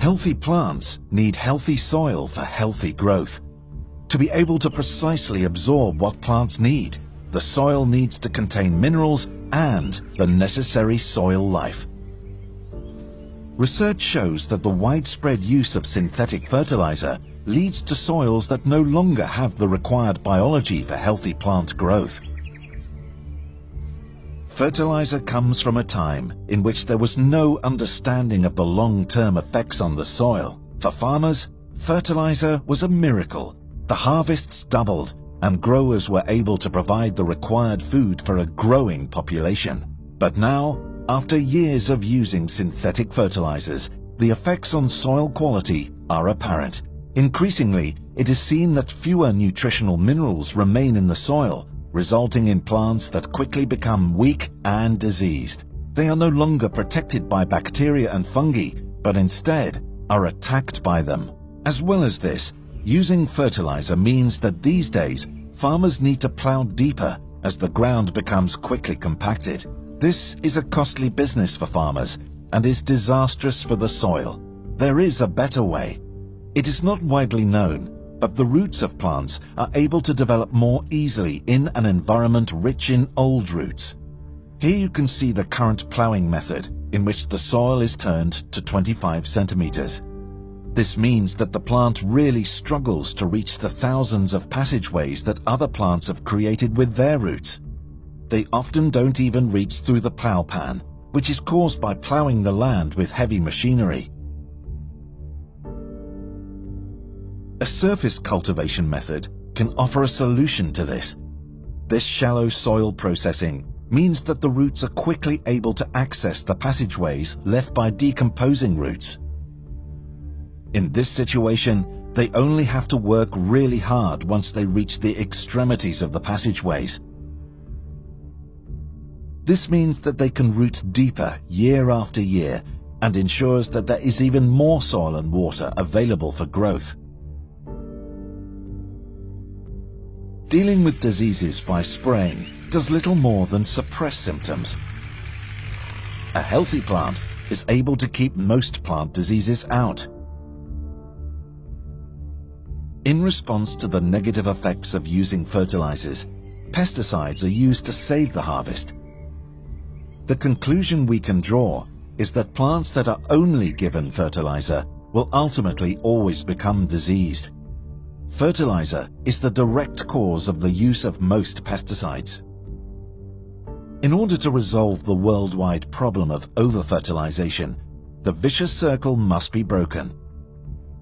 Healthy plants need healthy soil for healthy growth. To be able to precisely absorb what plants need, the soil needs to contain minerals and the necessary soil life. Research shows that the widespread use of synthetic fertilizer leads to soils that no longer have the required biology for healthy plant growth. Fertilizer comes from a time in which there was no understanding of the long-term effects on the soil. For farmers, fertilizer was a miracle. The harvests doubled, and growers were able to provide the required food for a growing population. But now, after years of using synthetic fertilizers, the effects on soil quality are apparent. Increasingly, it is seen that fewer nutritional minerals remain in the soil, resulting in plants that quickly become weak and diseased. They are no longer protected by bacteria and fungi, but instead are attacked by them. As well as this, using fertilizer means that these days, farmers need to plow deeper as the ground becomes quickly compacted. This is a costly business for farmers and is disastrous for the soil. There is a better way. It is not widely known, but the roots of plants are able to develop more easily in an environment rich in old roots. Here you can see the current plowing method, in which the soil is turned to 25 centimeters. This means that the plant really struggles to reach the thousands of passageways that other plants have created with their roots. They often don't even reach through the plow pan, which is caused by plowing the land with heavy machinery. A surface cultivation method can offer a solution to this. This shallow soil processing means that the roots are quickly able to access the passageways left by decomposing roots. In this situation, they only have to work really hard once they reach the extremities of the passageways. This means that they can root deeper year after year and ensures that there is even more soil and water available for growth. Dealing with diseases by spraying does little more than suppress symptoms. A healthy plant is able to keep most plant diseases out. In response to the negative effects of using fertilizers, pesticides are used to save the harvest. The conclusion we can draw is that plants that are only given fertilizer will ultimately always become diseased. Fertilizer is the direct cause of the use of most pesticides. In order to resolve the worldwide problem of over-fertilization, the vicious circle must be broken.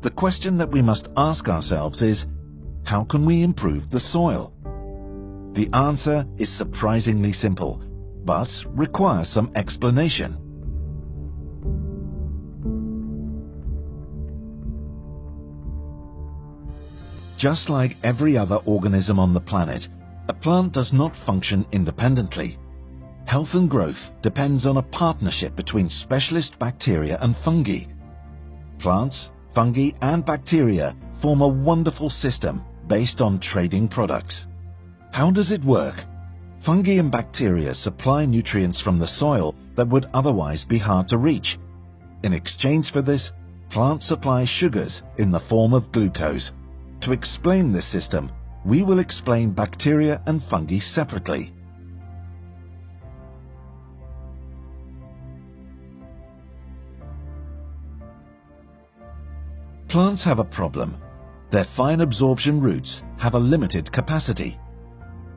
The question that we must ask ourselves is, how can we improve the soil? The answer is surprisingly simple, but requires some explanation. Just like every other organism on the planet, a plant does not function independently. Health and growth depends on a partnership between specialist bacteria and fungi. Plants, fungi, and bacteria form a wonderful system based on trading products. How does it work? Fungi and bacteria supply nutrients from the soil that would otherwise be hard to reach. In exchange for this, plants supply sugars in the form of glucose. To explain this system, we will explain bacteria and fungi separately. Plants have a problem. Their fine absorption roots have a limited capacity.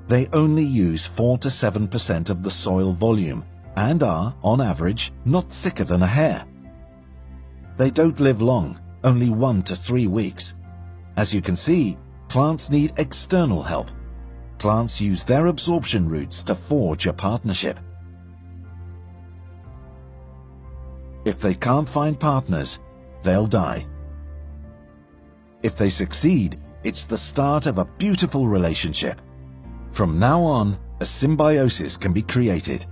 They only use 4 to 7% of the soil volume and are, on average, not thicker than a hair. They don't live long, only 1 to 3 weeks. As you can see, plants need external help. Plants use their absorption roots to forge a partnership. If they can't find partners, they'll die. If they succeed, it's the start of a beautiful relationship. From now on, a symbiosis can be created.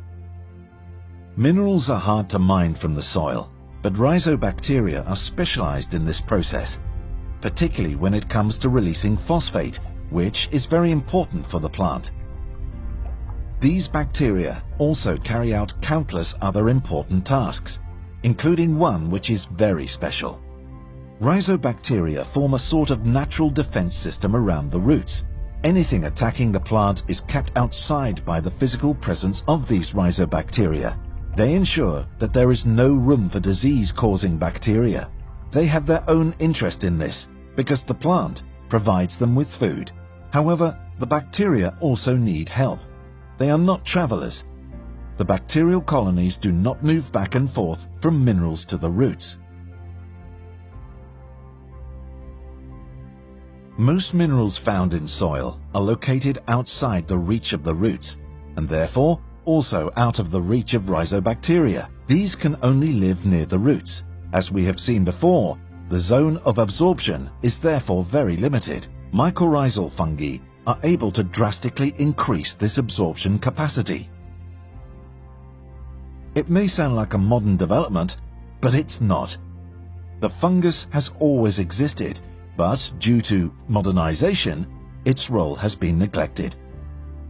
Minerals are hard to mine from the soil, but rhizobacteria are specialized in this process, particularly when it comes to releasing phosphate, which is very important for the plant. These bacteria also carry out countless other important tasks, including one which is very special. Rhizobacteria form a sort of natural defense system around the roots. Anything attacking the plant is kept outside by the physical presence of these rhizobacteria. They ensure that there is no room for disease-causing bacteria. They have their own interest in this because the plant provides them with food. However, the bacteria also need help. They are not travelers. The bacterial colonies do not move back and forth from minerals to the roots. Most minerals found in soil are located outside the reach of the roots, and therefore also out of the reach of rhizobacteria. These can only live near the roots. As we have seen before, the zone of absorption is therefore very limited. Mycorrhizal fungi are able to drastically increase this absorption capacity. It may sound like a modern development, but it's not. The fungus has always existed, but due to modernization, its role has been neglected.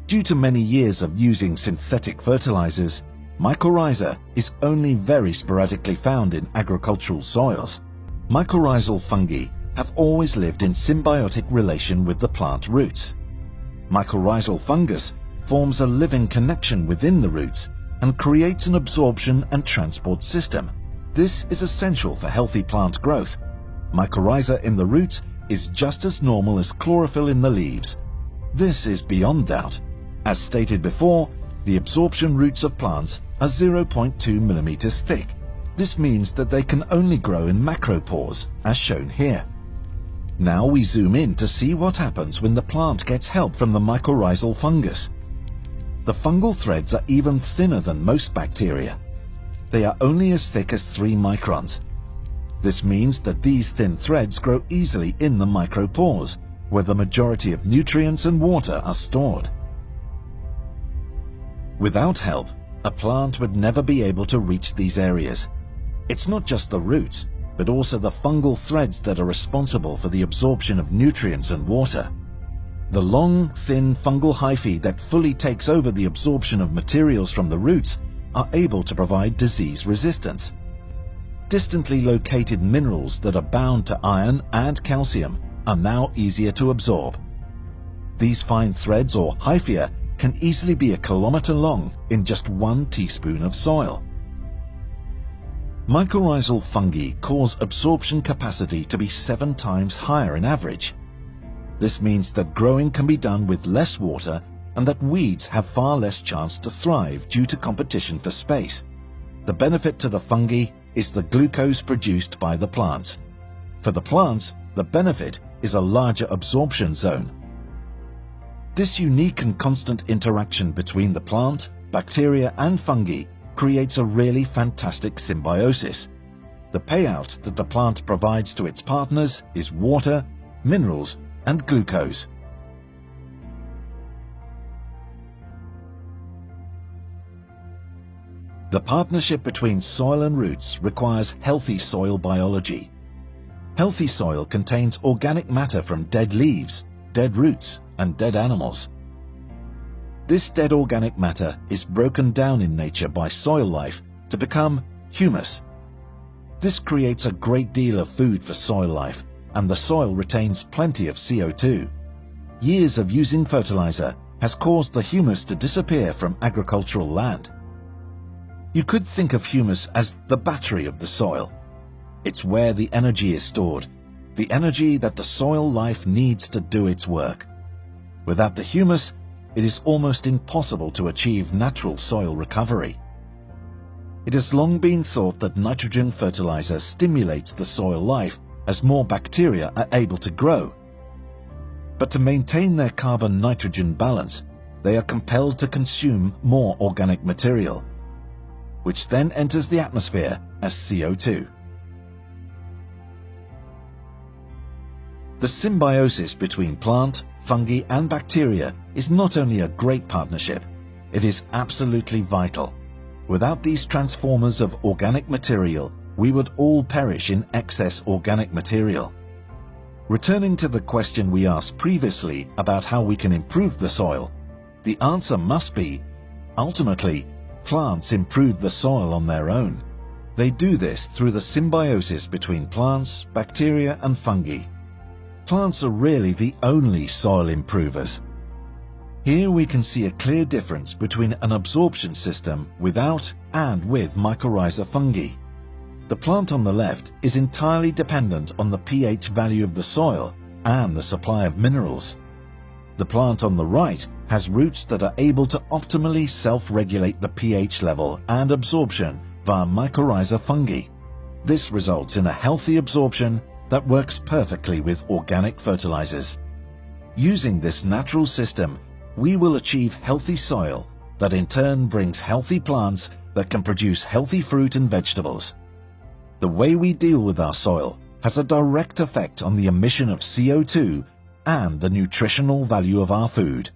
Due to many years of using synthetic fertilizers, mycorrhiza is only very sporadically found in agricultural soils. Mycorrhizal fungi have always lived in symbiotic relation with the plant roots. Mycorrhizal fungus forms a living connection within the roots and creates an absorption and transport system. This is essential for healthy plant growth. Mycorrhiza in the roots is just as normal as chlorophyll in the leaves. This is beyond doubt. As stated before, the absorption roots of plants are 0.2 millimeters thick. This means that they can only grow in macropores, as shown here. Now we zoom in to see what happens when the plant gets help from the mycorrhizal fungus. The fungal threads are even thinner than most bacteria. They are only as thick as 3 microns. This means that these thin threads grow easily in the micropores, where the majority of nutrients and water are stored. Without help, a plant would never be able to reach these areas. It's not just the roots, but also the fungal threads that are responsible for the absorption of nutrients and water. The long, thin fungal hyphae that fully takes over the absorption of materials from the roots are able to provide disease resistance. Distantly located minerals that are bound to iron and calcium are now easier to absorb. These fine threads or hyphae can easily be a kilometer long in just 1 teaspoon of soil. Mycorrhizal fungi cause absorption capacity to be 7 times higher in average. This means that growing can be done with less water and that weeds have far less chance to thrive due to competition for space. The benefit to the fungi is the glucose produced by the plants. For the plants, the benefit is a larger absorption zone. This unique and constant interaction between the plant, bacteria and fungi creates a really fantastic symbiosis. The payout that the plant provides to its partners is water, minerals and glucose. The partnership between soil and roots requires healthy soil biology. Healthy soil contains organic matter from dead leaves, dead roots, and dead animals. This dead organic matter is broken down in nature by soil life to become humus. This creates a great deal of food for soil life, and the soil retains plenty of CO2. Years of using fertilizer has caused the humus to disappear from agricultural land. You could think of humus as the battery of the soil. It's where the energy is stored, the energy that the soil life needs to do its work. Without the humus, it is almost impossible to achieve natural soil recovery. It has long been thought that nitrogen fertilizer stimulates the soil life as more bacteria are able to grow. But to maintain their carbon-nitrogen balance, they are compelled to consume more organic material, which then enters the atmosphere as CO2. The symbiosis between plant, fungi and bacteria is not only a great partnership, it is absolutely vital. Without these transformers of organic material, we would all perish in excess organic material. Returning to the question we asked previously about how we can improve the soil, the answer must be, ultimately, plants improve the soil on their own. They do this through the symbiosis between plants, bacteria and fungi. Plants are really the only soil improvers. Here we can see a clear difference between an absorption system without and with mycorrhiza fungi. The plant on the left is entirely dependent on the pH value of the soil and the supply of minerals. The plant on the right has roots that are able to optimally self-regulate the pH level and absorption via mycorrhiza fungi. This results in a healthy absorption that works perfectly with organic fertilizers. Using this natural system, we will achieve healthy soil that in turn brings healthy plants that can produce healthy fruit and vegetables. The way we deal with our soil has a direct effect on the emission of CO2 and the nutritional value of our food.